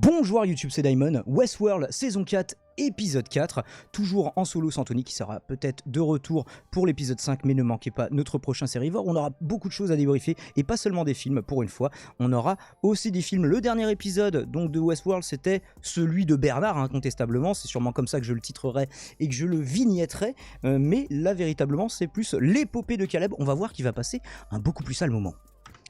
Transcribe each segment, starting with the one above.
Bonjour YouTube, c'est Daimon, Westworld saison 4, épisode 4, toujours en solo sans Tony qui sera peut-être de retour pour l'épisode 5, mais ne manquez pas notre prochain Sérivore. On aura beaucoup de choses à débriefer et pas seulement des films pour une fois, on aura aussi des films. Le dernier épisode donc de Westworld, c'était celui de Bernard, incontestablement, c'est sûrement comme ça que je le titrerai et que je le vignetterai, mais là véritablement c'est plus l'épopée de Caleb. On va voir qu'il va passer un beaucoup plus sale moment.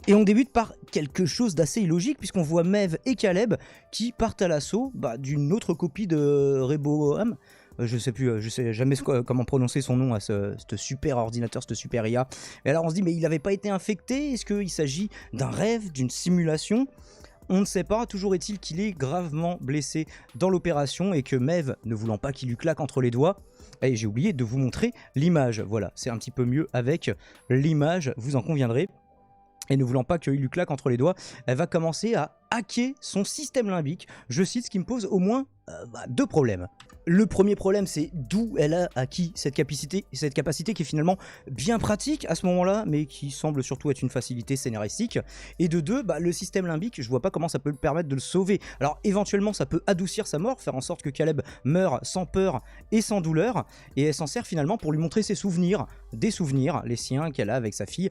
Et on débute par quelque chose d'assez illogique puisqu'on voit Maeve et Caleb qui partent à l'assaut d'une autre copie de Rehoboam. Je sais jamais comment prononcer son nom à ce super ordinateur, ce super IA. Et alors on se dit mais il n'avait pas été infecté? Est-ce qu'il s'agit d'un rêve, d'une simulation? On ne sait pas, toujours est-il qu'il est gravement blessé dans l'opération et que Maeve, ne voulant pas qu'il lui claque entre les doigts, et j'ai oublié de vous montrer l'image. Voilà, c'est un petit peu mieux avec l'image, vous en conviendrez. Et ne voulant pas qu'il lui claque entre les doigts, elle va commencer à hacker son système limbique. Je cite, ce qui me pose au moins deux problèmes. Le premier problème, c'est d'où elle a acquis cette capacité qui est finalement bien pratique à ce moment-là, mais qui semble surtout être une facilité scénaristique. Et de deux, le système limbique, je vois pas comment ça peut le permettre de le sauver. Alors éventuellement, ça peut adoucir sa mort, faire en sorte que Caleb meure sans peur et sans douleur, et elle s'en sert finalement pour lui montrer ses souvenirs, des souvenirs, les siens qu'elle a avec sa fille.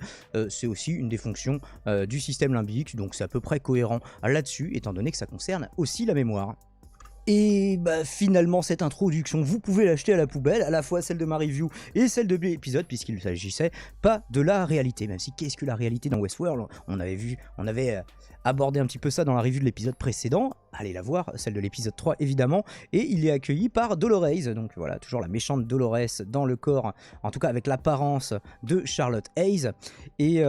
C'est aussi une des fonctions du système limbique, donc c'est à peu près cohérent là-dessus, étant donné que ça concerne aussi la mémoire. Et finalement cette introduction, vous pouvez l'acheter à la poubelle, à la fois celle de ma review et celle de l'épisode, puisqu'il ne s'agissait pas de la réalité. Même si qu'est-ce que la réalité dans Westworld? On avait abordé un petit peu ça dans la review de l'épisode précédent, allez la voir, celle de l'épisode 3 évidemment, et il est accueilli par Dolores, donc voilà, toujours la méchante Dolores dans le corps, en tout cas avec l'apparence de Charlotte Hayes, et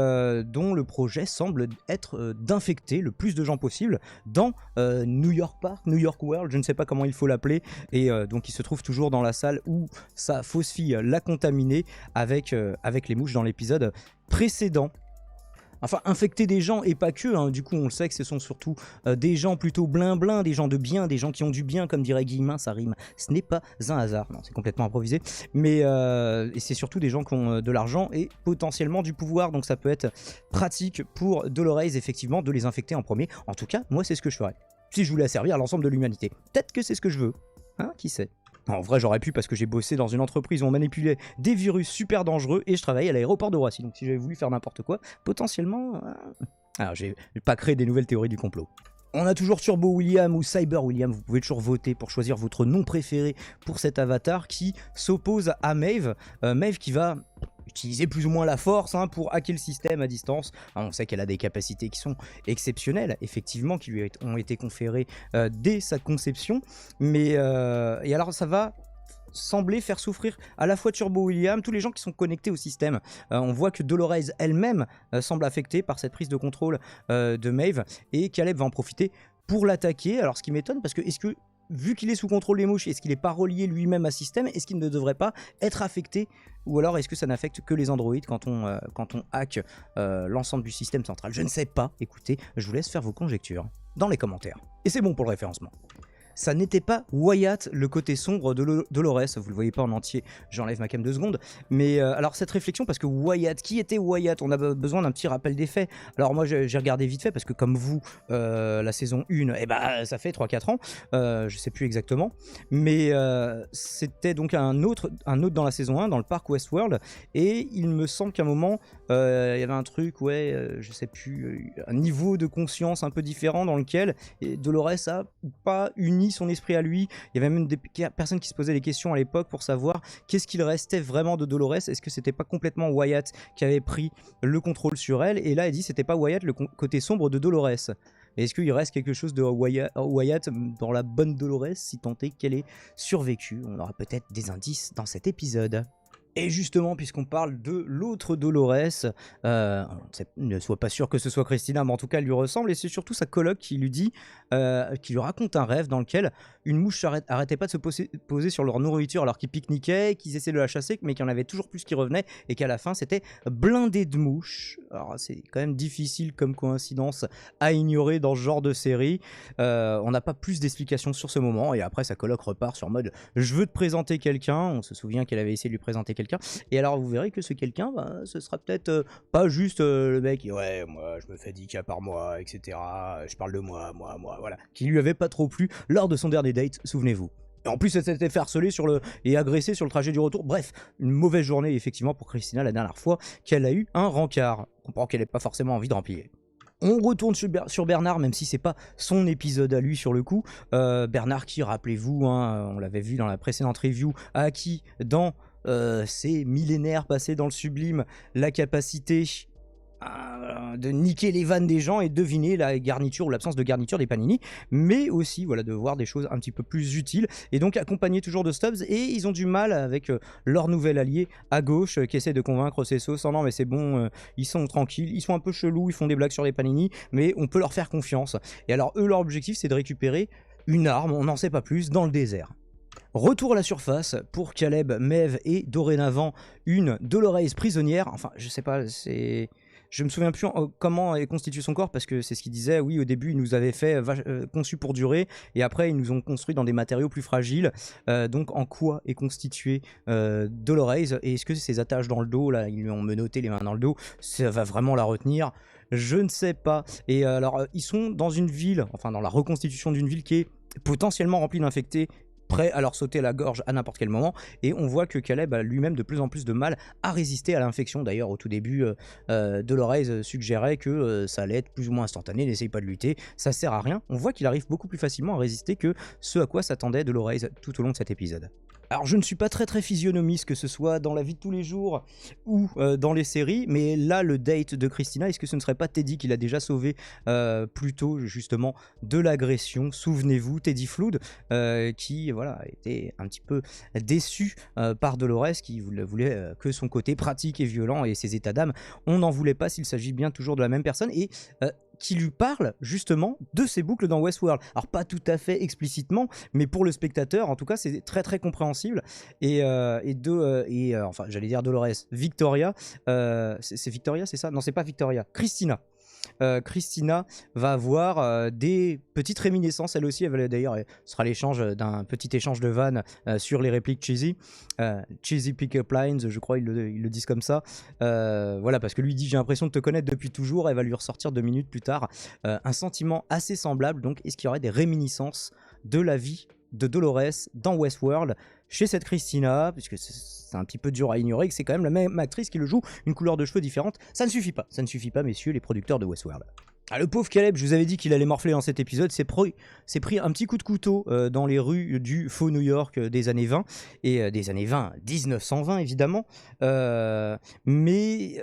dont le projet semble être d'infecter le plus de gens possible dans New York Park, New York World, je ne sais pas comment il faut l'appeler, et donc il se trouve toujours dans la salle où sa fausse fille l'a contaminé avec les mouches dans l'épisode précédent. Enfin, infecter des gens et pas que, du coup on le sait que ce sont surtout des gens plutôt blin-blin, des gens de bien, des gens qui ont du bien, comme dirait Guillemin, ça rime, ce n'est pas un hasard, non c'est complètement improvisé, mais et c'est surtout des gens qui ont de l'argent et potentiellement du pouvoir, donc ça peut être pratique pour Dolores effectivement de les infecter en premier. En tout cas, moi c'est ce que je ferais, si je voulais servir à l'ensemble de l'humanité. Peut-être que c'est ce que je veux, qui sait. En vrai j'aurais pu parce que j'ai bossé dans une entreprise où on manipulait des virus super dangereux et je travaille à l'aéroport de Roissy, donc si j'avais voulu faire n'importe quoi, potentiellement... Alors j'ai pas créé des nouvelles théories du complot. On a toujours Turbo William ou Cyber William, vous pouvez toujours voter pour choisir votre nom préféré pour cet avatar qui s'oppose à Maeve, Maeve qui va utiliser plus ou moins la force pour hacker le système à distance. On sait qu'elle a des capacités qui sont exceptionnelles, effectivement, qui lui ont été conférées dès sa conception, mais et alors ça va sembler faire souffrir à la fois Turbo William, tous les gens qui sont connectés au système. On voit que Dolores elle-même semble affectée par cette prise de contrôle de Maeve, et Caleb va en profiter pour l'attaquer. Alors ce qui m'étonne, parce que est-ce que vu qu'il est sous contrôle des mouches, est-ce qu'il n'est pas relié lui-même à système? Est-ce qu'il ne devrait pas être affecté? Ou alors est-ce que ça n'affecte que les androïdes quand on hack l'ensemble du système central? Je ne sais pas, écoutez, je vous laisse faire vos conjectures dans les commentaires. Et c'est bon pour le référencement. Ça n'était pas Wyatt, le côté sombre de Dolores, vous le voyez pas en entier, j'enlève ma cam 2 secondes, mais alors cette réflexion, parce que Wyatt, qui était Wyatt? On a besoin d'un petit rappel des faits. Alors moi j'ai regardé vite fait, parce que comme vous, la saison 1, ça fait 3-4 ans, je sais plus exactement, mais c'était donc un autre dans la saison 1, dans le parc Westworld, et il me semble qu'à un moment, il y avait un truc, je sais plus, un niveau de conscience un peu différent dans lequel Dolores a pas uni son esprit à lui. Il y avait même des personnes qui se posaient des questions à l'époque pour savoir qu'est-ce qu'il restait vraiment de Dolores. Est-ce que c'était pas complètement Wyatt qui avait pris le contrôle sur elle? Et là elle dit c'était pas Wyatt, le côté sombre de Dolores. Est-ce qu'il reste quelque chose de Wyatt dans la bonne Dolores, si tant est qu'elle ait survécu? On aura peut-être des indices dans cet épisode. Et justement, puisqu'on parle de l'autre Dolores, ne sois pas sûr que ce soit Christina, mais en tout cas elle lui ressemble, et c'est surtout sa coloc qui lui dit, qui lui raconte un rêve dans lequel une mouche arrêtait pas de se poser sur leur nourriture alors qu'ils pique-niquaient, qu'ils essaient de la chasser, mais qu'il y en avait toujours plus qui revenaient, et qu'à la fin c'était blindé de mouches. Alors c'est quand même difficile comme coïncidence à ignorer dans ce genre de série. On n'a pas plus d'explications sur ce moment, et après sa coloc repart sur mode « je veux te présenter quelqu'un », on se souvient qu'elle avait essayé de lui présenter quelqu'un quelqu'un. Et alors vous verrez que ce quelqu'un, bah, ce sera peut-être pas juste le mec qui ouais moi je me fais 10 cas par mois, etc. Je parle de moi, voilà. Qui lui avait pas trop plu lors de son dernier date, souvenez-vous. Et en plus, elle s'était fait harceler et agresser sur le trajet du retour. Bref, une mauvaise journée effectivement pour Christina la dernière fois qu'elle a eu un rencard. On comprend qu'elle n'ait pas forcément envie de remplir. On retourne sur Bernard, même si c'est pas son épisode à lui sur le coup. Bernard qui, rappelez-vous, hein, on l'avait vu dans la précédente review, a acquis dans ces millénaires passés dans le sublime la capacité de niquer les vannes des gens et deviner la garniture ou l'absence de garniture des panini, mais aussi voilà, de voir des choses un petit peu plus utiles, et donc accompagné toujours de Stubbs, et ils ont du mal avec leur nouvel allié à gauche qui essaie de convaincre ses sauces, non mais c'est bon, ils sont tranquilles, ils sont un peu chelous, ils font des blagues sur les panini, mais on peut leur faire confiance. Et alors eux, leur objectif c'est de récupérer une arme, on n'en sait pas plus, dans le désert. Retour à la surface pour Caleb, Maeve et dorénavant une Dolores prisonnière. Enfin, je sais pas, je me souviens plus comment est constitué son corps, parce que c'est ce qu'il disait. Oui, au début, ils nous avaient fait conçu pour durer, et après, ils nous ont construit dans des matériaux plus fragiles. Donc, en quoi est constitué Dolores? Et est-ce que ces attaches dans le dos, là, ils lui ont menotté les mains dans le dos, ça va vraiment la retenir? Je ne sais pas. Et alors, ils sont dans une ville, enfin, dans la reconstitution d'une ville qui est potentiellement remplie d'infectés, prêt à leur sauter à la gorge à n'importe quel moment, et on voit que Caleb a lui-même de plus en plus de mal à résister à l'infection. D'ailleurs au tout début, Dolores suggérait que ça allait être plus ou moins instantané, n'essaye pas de lutter, ça sert à rien. On voit qu'il arrive beaucoup plus facilement à résister que ce à quoi s'attendait Dolores tout au long de cet épisode. Alors je ne suis pas très physionomiste, que ce soit dans la vie de tous les jours ou dans les séries, mais là le date de Christina, est-ce que ce ne serait pas Teddy qui l'a déjà sauvé plus tôt justement de l'agression? Souvenez-vous, Teddy Flood qui voilà, était un petit peu déçu par Dolores, qui voulait que son côté pratique et violent et ses états d'âme, on n'en voulait pas s'il s'agit bien toujours de la même personne, et qui lui parle justement de ces boucles dans Westworld. Alors pas tout à fait explicitement, mais pour le spectateur, en tout cas, c'est très compréhensible. Enfin, j'allais dire Dolores, Victoria, c'est Victoria, c'est ça? Non, c'est pas Victoria, Christina. Christina va avoir des petites réminiscences, elle aussi. D'ailleurs, ce sera l'échange d'un petit échange de vannes sur les répliques Cheesy Pick-up Lines, je crois ils le disent comme ça. Voilà, parce que lui dit j'ai l'impression de te connaître depuis toujours. Elle va lui ressortir 2 minutes plus tard un sentiment assez semblable. Donc est-ce qu'il y aurait des réminiscences de la vie de Dolores dans Westworld chez cette Christina, puisque c'est un petit peu dur à ignorer que c'est quand même la même actrice qui le joue, une couleur de cheveux différente. Ça ne suffit pas messieurs les producteurs de Westworld. Ah, le pauvre Caleb, je vous avais dit qu'il allait morfler dans cet épisode, s'est pris un petit coup de couteau dans les rues du faux New York des années 20, et des années 20, 1920 évidemment, mais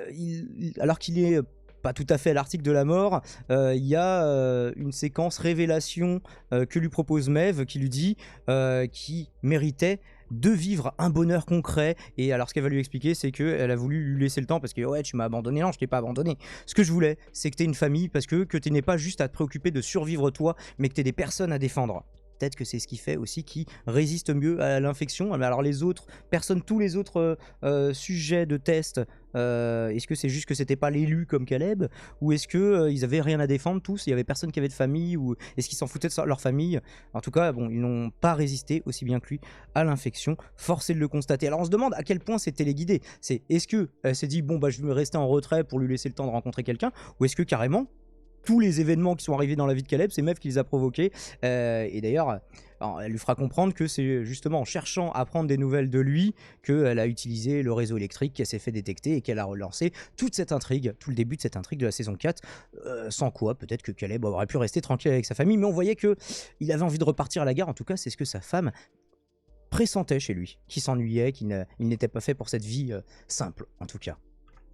alors qu'il est pas tout à fait à l'article de la mort, il y a une séquence révélation que lui propose Maeve, qui lui dit qu'il méritait de vivre un bonheur concret. Et alors ce qu'elle va lui expliquer, c'est qu'elle a voulu lui laisser le temps parce que ouais, tu m'as abandonné. Non, je t'ai pas abandonné. Ce que je voulais, c'est que tu aies une famille, parce que tu n'aies pas juste à te préoccuper de survivre toi, mais que tu aies des personnes à défendre. Peut-être que c'est ce qui fait aussi qu'il résiste mieux à l'infection. Alors les autres personnes, tous les autres sujets de test, est-ce que c'est juste que c'était pas l'élu comme Caleb, ou est-ce que ils avaient rien à défendre tous, il y avait personne qui avait de famille, ou est-ce qu'ils s'en foutaient de leur famille? En tout cas, bon, ils n'ont pas résisté aussi bien que lui à l'infection, forcé de le constater. Alors on se demande à quel point c'est téléguidé. Est-ce que elle s'est dit bon bah je vais rester en retrait pour lui laisser le temps de rencontrer quelqu'un, ou est-ce que carrément tous les événements qui sont arrivés dans la vie de Caleb, c'est Maeve qui les a provoqués, et d'ailleurs elle lui fera comprendre que c'est justement en cherchant à prendre des nouvelles de lui qu'elle a utilisé le réseau électrique, qu'elle s'est fait détecter et qu'elle a relancé toute cette intrigue, tout le début de cette intrigue de la saison 4, sans quoi peut-être que Caleb aurait pu rester tranquille avec sa famille, mais on voyait qu'il avait envie de repartir à la gare. En tout cas, c'est ce que sa femme pressentait chez lui, qu'il s'ennuyait, qu'il n'était pas fait pour cette vie simple en tout cas.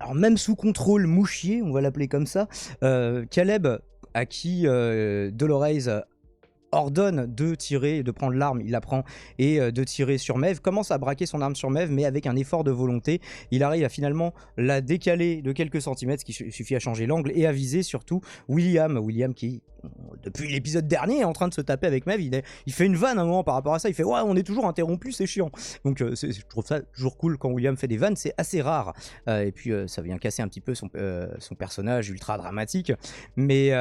Alors même sous contrôle mouchier, on va l'appeler comme ça, Caleb, à qui Dolores ordonne de tirer, de prendre l'arme, il la prend, et de tirer sur Maeve, commence à braquer son arme sur Maeve, mais avec un effort de volonté, il arrive à finalement la décaler de quelques centimètres, ce qui suffit à changer l'angle, et à viser surtout William qui, depuis l'épisode dernier, est en train de se taper avec Maeve. Il fait une vanne à un moment par rapport à ça, il fait ouais on est toujours interrompu, c'est chiant. Donc je trouve ça toujours cool quand William fait des vannes, c'est assez rare, et puis ça vient casser un petit peu son personnage ultra dramatique, mais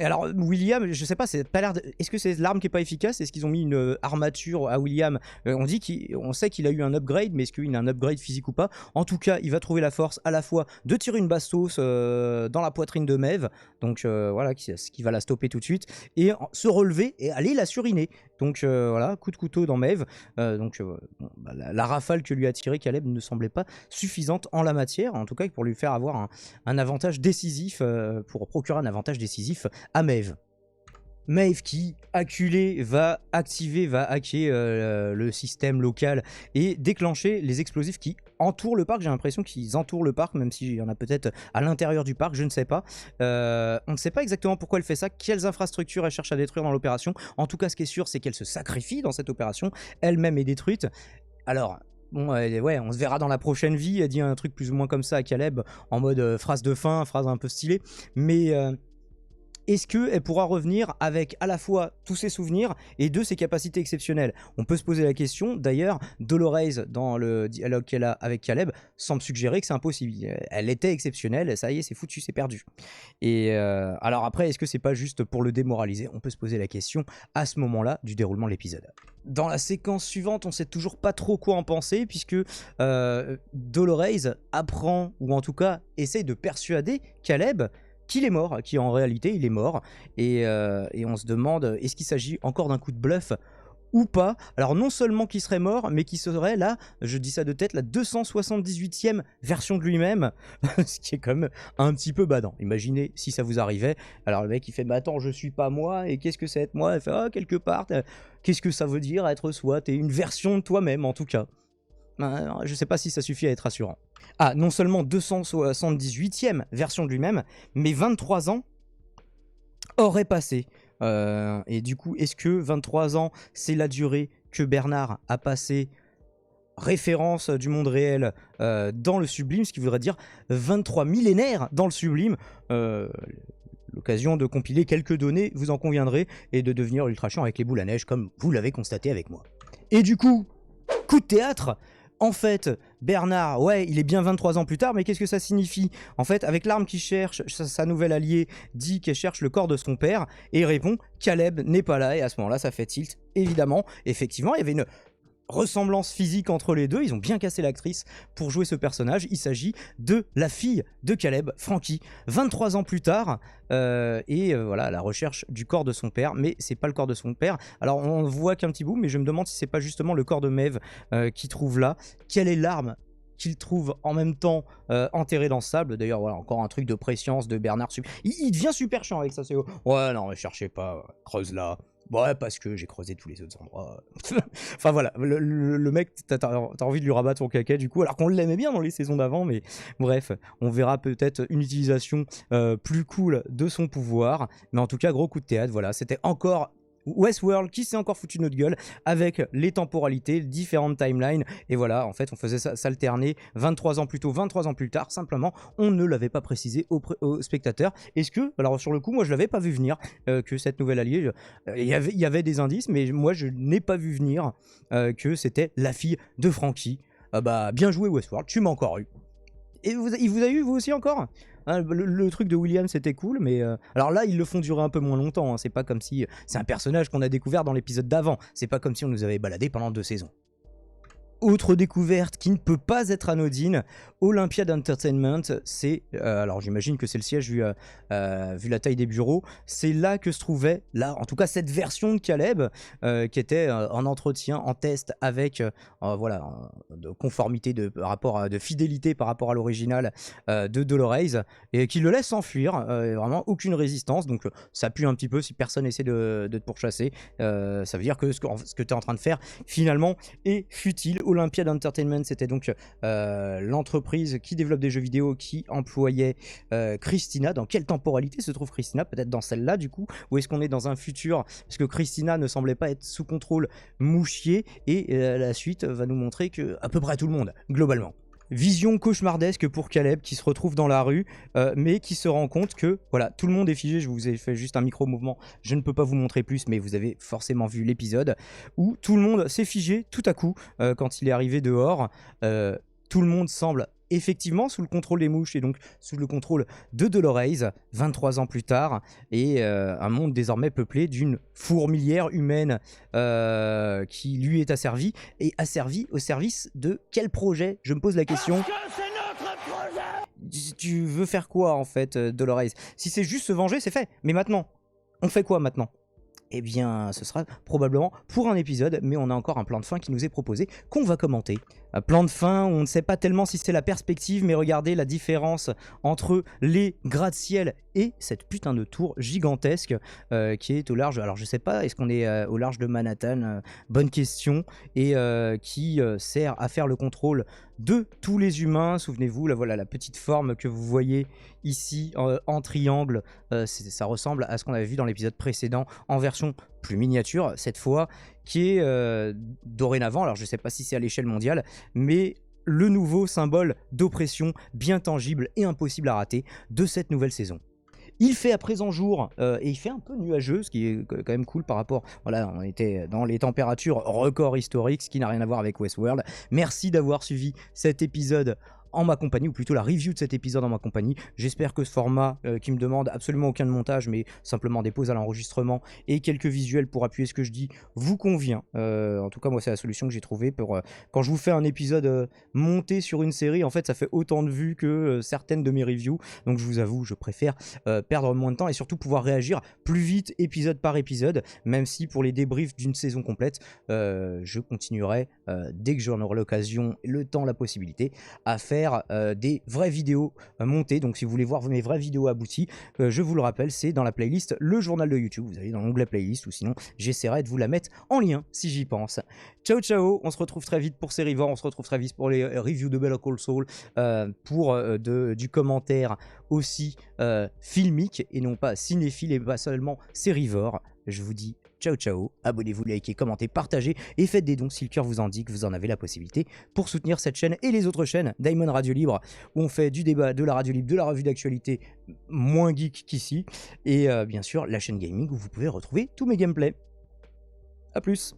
Et alors William, je sais pas, c'est pas l'air. Est-ce que c'est l'arme qui est pas efficace? Est-ce qu'ils ont mis une armature à William? On sait qu'il a eu un upgrade, mais est-ce qu'il a un upgrade physique ou pas? En tout cas, il va trouver la force à la fois de tirer une bastos dans la poitrine de Maeve, donc voilà, ce qui va la stopper tout de suite, et se relever et aller la suriner. Donc voilà, coup de couteau dans Maeve. La rafale que lui a tiré Caleb ne semblait pas suffisante en la matière, en tout cas pour lui faire avoir un avantage décisif, pour procurer un avantage décisif à Maeve. Maeve qui, acculé, va hacker le système local et déclencher les explosifs qui entourent le parc. J'ai l'impression qu'ils entourent le parc, même s'il y en a peut-être à l'intérieur du parc, je ne sais pas. On ne sait pas exactement pourquoi elle fait ça, quelles infrastructures elle cherche à détruire dans l'opération. En tout cas, ce qui est sûr, c'est qu'elle se sacrifie dans cette opération. Elle-même est détruite. Alors... Bon, ouais, on se verra dans la prochaine vie. Elle dit un truc plus ou moins comme ça à Caleb, en mode phrase de fin, phrase un peu stylée. Mais est-ce qu'elle pourra revenir avec à la fois tous ses souvenirs et de ses capacités exceptionnelles? On peut se poser la question. D'ailleurs, Dolores, dans le dialogue qu'elle a avec Caleb, semble suggérer que c'est impossible. Elle était exceptionnelle, ça y est, c'est foutu, c'est perdu. Et alors après, est-ce que c'est pas juste pour le démoraliser? On peut se poser la question à ce moment-là du déroulement de l'épisode. Dans la séquence suivante, on sait toujours pas trop quoi en penser, puisque Dolores apprend, ou en tout cas essaye de persuader Caleb qu'il est mort, qu'en réalité il est mort, et on se demande, est-ce qu'il s'agit encore d'un coup de bluff ou pas? Alors non seulement qu'il serait mort, mais qu'il serait là, je dis ça de tête, la 278e version de lui-même, ce qui est quand même un petit peu badant. Imaginez si ça vous arrivait. Alors le mec il fait, bah attends, je suis pas moi, et qu'est-ce que c'est être moi? Il fait, ah, quelque part, qu'est-ce que ça veut dire être soi? T'es une version de toi-même en tout cas. Je sais pas si ça suffit à être rassurant. Ah, non seulement 278e version de lui-même, mais 23 ans auraient passé. Et du coup, est-ce que 23 ans, c'est la durée que Bernard a passé, référence du monde réel, dans le sublime, ce qui voudrait dire 23 millénaires dans le sublime? L'occasion de compiler quelques données, vous en conviendrez, et de devenir ultra chiant avec les boules à neige, comme vous l'avez constaté avec moi. Et du coup, coup de théâtre! En fait, Bernard, ouais, il est bien 23 ans plus tard, mais qu'est-ce que ça signifie? En fait, avec l'arme qu'il cherche, sa nouvelle alliée dit qu'elle cherche le corps de son père, et il répond, Caleb n'est pas là, et à ce moment-là, ça fait tilt, évidemment. Effectivement, il y avait une ressemblance physique entre les deux, ils ont bien cassé l'actrice pour jouer ce personnage. Il s'agit de la fille de Caleb, Frankie, 23 ans plus tard, voilà, la recherche du corps de son père, mais c'est pas le corps de son père. Alors on voit qu'un petit bout, mais je me demande si c'est pas justement le corps de Maeve qu'il trouve là. Quelle est l'arme qu'il trouve en même temps enterré dans le sable? D'ailleurs, voilà, encore un truc de préscience de Bernard. Il devient super chiant avec ça, c'est... Ouais, non, mais cherchez pas, creuse là. Ouais, parce que j'ai creusé tous les autres endroits. Enfin voilà, le mec, t'as envie de lui rabattre son caca du coup, alors qu'on l'aimait bien dans les saisons d'avant, mais bref, on verra peut-être une utilisation plus cool de son pouvoir. Mais en tout cas, gros coup de théâtre, voilà, c'était encore Westworld qui s'est encore foutu de notre gueule avec les temporalités, différentes timelines, et voilà, en fait on faisait ça s'alterner 23 ans plus tôt, 23 ans plus tard, simplement on ne l'avait pas précisé aux spectateurs. Est-ce que, alors sur le coup moi je l'avais pas vu venir, que cette nouvelle alliée, il y avait des indices, mais moi je n'ai pas vu venir que c'était la fille de Frankie. Bah bien joué Westworld, tu m'as encore eu. Et il vous a eu vous aussi encore? Hein, le truc de William c'était cool, mais alors là ils le font durer un peu moins longtemps, hein. C'est pas comme si c'est un personnage qu'on a découvert dans l'épisode d'avant, c'est pas comme si on nous avait baladé pendant 2 saisons. Autre découverte qui ne peut pas être anodine, Olympiad Entertainment, c'est, alors j'imagine que c'est le siège vu la taille des bureaux, c'est là que se trouvait, là, en tout cas cette version de Caleb, qui était en entretien, en test avec, voilà, de conformité de fidélité par rapport à l'original de Dolores, et qui le laisse s'enfuir, vraiment aucune résistance, donc ça pue un petit peu si personne essaie de te pourchasser, ça veut dire que ce que tu es en train de faire, finalement, est futile. Olympiad Entertainment, c'était donc l'entreprise qui développe des jeux vidéo qui employait Christina. Dans quelle temporalité se trouve Christina? Peut-être dans celle-là du coup, ou est-ce qu'on est dans un futur? Parce que Christina ne semblait pas être sous contrôle Mouchier, et la suite va nous montrer que à peu près tout le monde, globalement. Vision cauchemardesque pour Caleb qui se retrouve dans la rue, mais qui se rend compte que voilà, tout le monde est figé. Je vous ai fait juste un micro-mouvement, je ne peux pas vous montrer plus, mais vous avez forcément vu l'épisode où tout le monde s'est figé tout à coup quand il est arrivé dehors. Tout le monde semble effectivement sous le contrôle des mouches et donc sous le contrôle de Dolores 23 ans plus tard, et un monde désormais peuplé d'une fourmilière humaine qui lui est asservie, et asservie au service de quel projet? Je me pose la question. Parce que c'est notre projet. Tu veux faire quoi en fait, Dolores? Si c'est juste se venger, c'est fait. Mais maintenant, on fait quoi maintenant? Eh bien, ce sera probablement pour un épisode, mais on a encore un plan de fin qui nous est proposé, qu'on va commenter. Un plan de fin, on ne sait pas tellement si c'est la perspective, mais regardez la différence entre les gratte-ciel et cette putain de tour gigantesque qui est au large. Alors je sais pas, est-ce qu'on est au large de Manhattan? Bonne question. Et qui sert à faire le contrôle de tous les humains. Souvenez-vous, là voilà la petite forme que vous voyez ici en triangle. Ça ressemble à ce qu'on avait vu dans l'épisode précédent en version plus miniature cette fois, qui est dorénavant, alors je ne sais pas si c'est à l'échelle mondiale, mais le nouveau symbole d'oppression bien tangible et impossible à rater de cette nouvelle saison. Il fait à présent jour et il fait un peu nuageux, ce qui est quand même cool par rapport, voilà, on était dans les températures records historiques, ce qui n'a rien à voir avec Westworld. Merci d'avoir suivi cet épisode en ma compagnie, ou plutôt la review de cet épisode en ma compagnie. J'espère que ce format qui me demande absolument aucun montage, mais simplement des pauses à l'enregistrement et quelques visuels pour appuyer ce que je dis, vous convient. En tout cas, moi, c'est la solution que j'ai trouvée pour quand je vous fais un épisode monté sur une série. En fait, ça fait autant de vues que certaines de mes reviews. Donc, je vous avoue, je préfère perdre moins de temps et surtout pouvoir réagir plus vite, épisode par épisode, même si pour les débriefs d'une saison complète, je continuerai dès que j'en aurai l'occasion, le temps, la possibilité, à faire des vraies vidéos montées. Donc si vous voulez voir mes vraies vidéos abouties, je vous le rappelle, c'est dans la playlist Le Journal de YouTube. Vous allez dans l'onglet playlist, ou sinon j'essaierai de vous la mettre en lien si j'y pense. Ciao ciao, on se retrouve très vite pour Sérivore, on se retrouve très vite pour les reviews de Better Call Saul, pour du commentaire aussi filmique et non pas cinéphile et pas seulement Sérivore. Je vous dis ciao ciao, abonnez-vous, likez, commentez, partagez et faites des dons si le cœur vous en dit que vous en avez la possibilité pour soutenir cette chaîne et les autres chaînes Daimon Radio Libre, où on fait du débat, de la radio libre, de la revue d'actualité moins geek qu'ici, et bien sûr la chaîne gaming où vous pouvez retrouver tous mes gameplays. A plus.